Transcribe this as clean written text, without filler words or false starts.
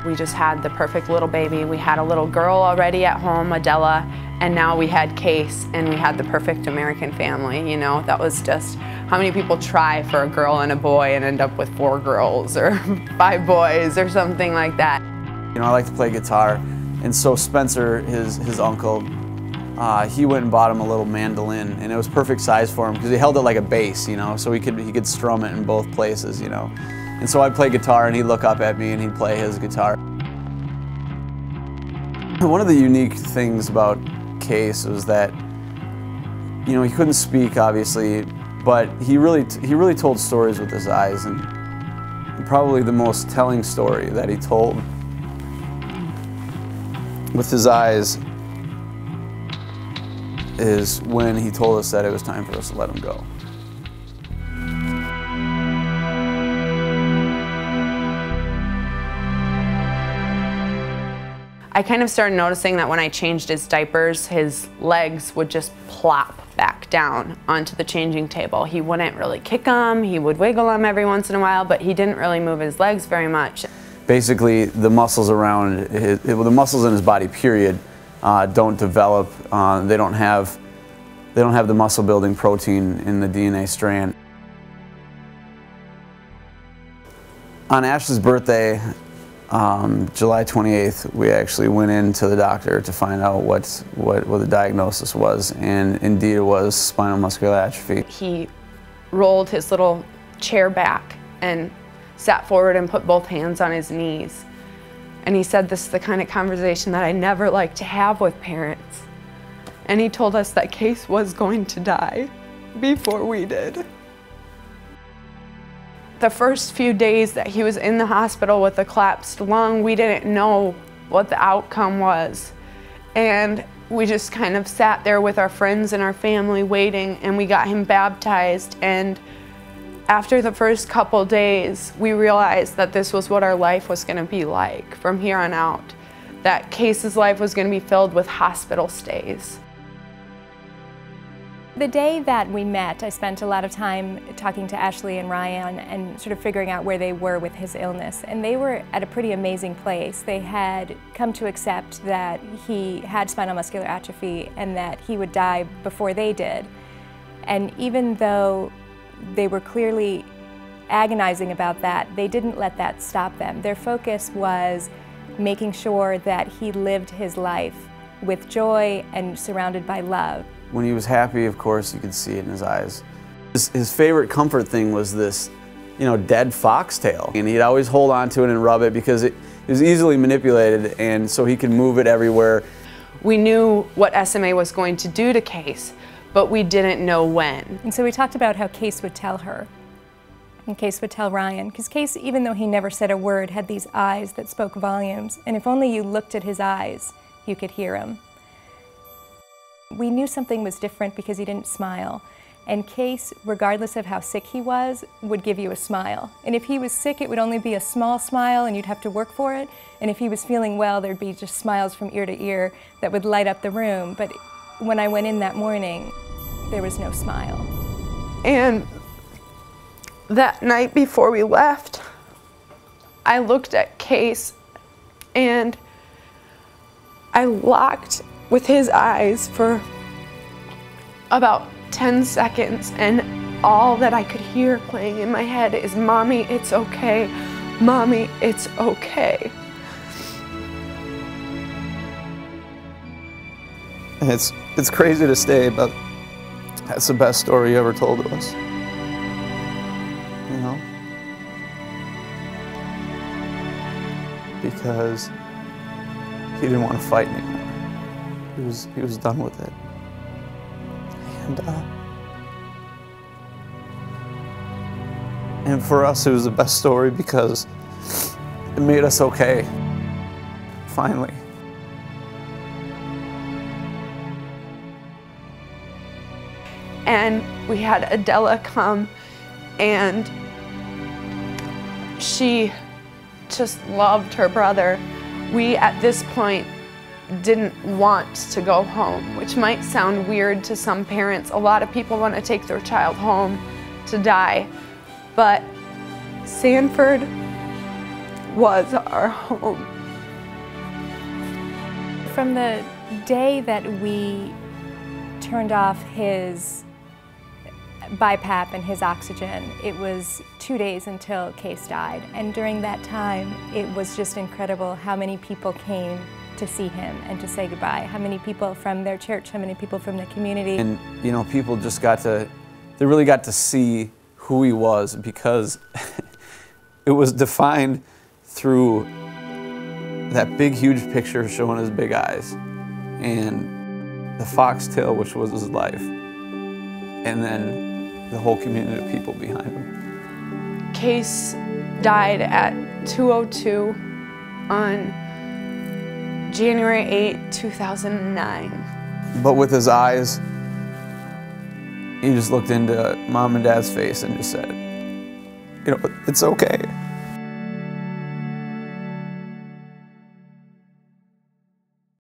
We just had the perfect little baby. We had a little girl already at home, Adela, and now we had Case, and we had the perfect American family, you know. That was just, how many people try for a girl and a boy and end up with 4 girls or 5 boys or something like that. You know, I like to play guitar, and so Spencer, his uncle, he went and bought him a little mandolin, and it was perfect size for him because he held it like a bass, you know, so he could strum it in both places, you know. And so I'd play guitar, and he'd look up at me, and he'd play his guitar. One of the unique things about Case was that, you know, he couldn't speak, obviously, but he really told stories with his eyes, and probably the most telling story that he told with his eyes is when he told us that it was time for us to let him go. I kind of started noticing that when I changed his diapers, his legs would just plop back down onto the changing table. He wouldn't really kick them, he would wiggle them every once in a while, but he didn't really move his legs very much. Basically, the muscles around the muscles in his body, period, don't develop. They don't have the muscle building protein in the DNA strand. On Ashley's birthday, July 28th, we actually went into the doctor to find out what the diagnosis was, and indeed it was spinal muscular atrophy. He rolled his little chair back and sat forward and put both hands on his knees. And he said, "This is the kind of conversation that I never like to have with parents." And he told us that Case was going to die before we did. The first few days that he was in the hospital with a collapsed lung, we didn't know what the outcome was. And we just kind of sat there with our friends and our family waiting, and we got him baptized. And after the first couple days, we realized that this was what our life was going to be like from here on out. That Case's life was going to be filled with hospital stays. The day that we met, I spent a lot of time talking to Ashley and Ryan and sort of figuring out where they were with his illness. And they were at a pretty amazing place. They had come to accept that he had spinal muscular atrophy and that he would die before they did. And even though they were clearly agonizing about that, they didn't let that stop them. Their focus was making sure that he lived his life with joy and surrounded by love. When he was happy, of course, you could see it in his eyes. His favorite comfort thing was this, you know, dead foxtail. And he'd always hold on to it and rub it because it was easily manipulated, and so he could move it everywhere. We knew what SMA was going to do to Case, but we didn't know when. And so we talked about how Case would tell her, and Case would tell Ryan, because Case, even though he never said a word, had these eyes that spoke volumes, and if only you looked at his eyes, you could hear him. We knew something was different because he didn't smile. And Case, regardless of how sick he was, would give you a smile. And if he was sick, it would only be a small smile and you'd have to work for it. And if he was feeling well, there'd be just smiles from ear to ear that would light up the room. But when I went in that morning, there was no smile. And that night before we left, I looked at Case and I locked with his eyes for about 10 seconds, and all that I could hear playing in my head is, "Mommy, it's okay. Mommy, it's okay." And it's crazy to say, but that's the best story you ever told to us. You know? Because he didn't want to fight anymore. He was done with it. And for us, it was the best story because it made us okay, finally. And we had Adela come, and she just loved her brother. We, at this point, didn't want to go home, which might sound weird to some parents. A lot of people want to take their child home to die, but Sanford was our home. from the day that we turned off his BiPAP and his oxygen, it was 2 days until Case died. And during that time, it was just incredible how many people came to see him and to say goodbye. How many people from their church, how many people from the community. And you know, people just they really got to see who he was, because it was defined through that big, huge picture showing his big eyes, and the foxtail, which was his life, and then the whole community of people behind him. Case died at 2:02 on January 8, 2009. But with his eyes, he just looked into Mom and Dad's face and just said, you know, it's okay.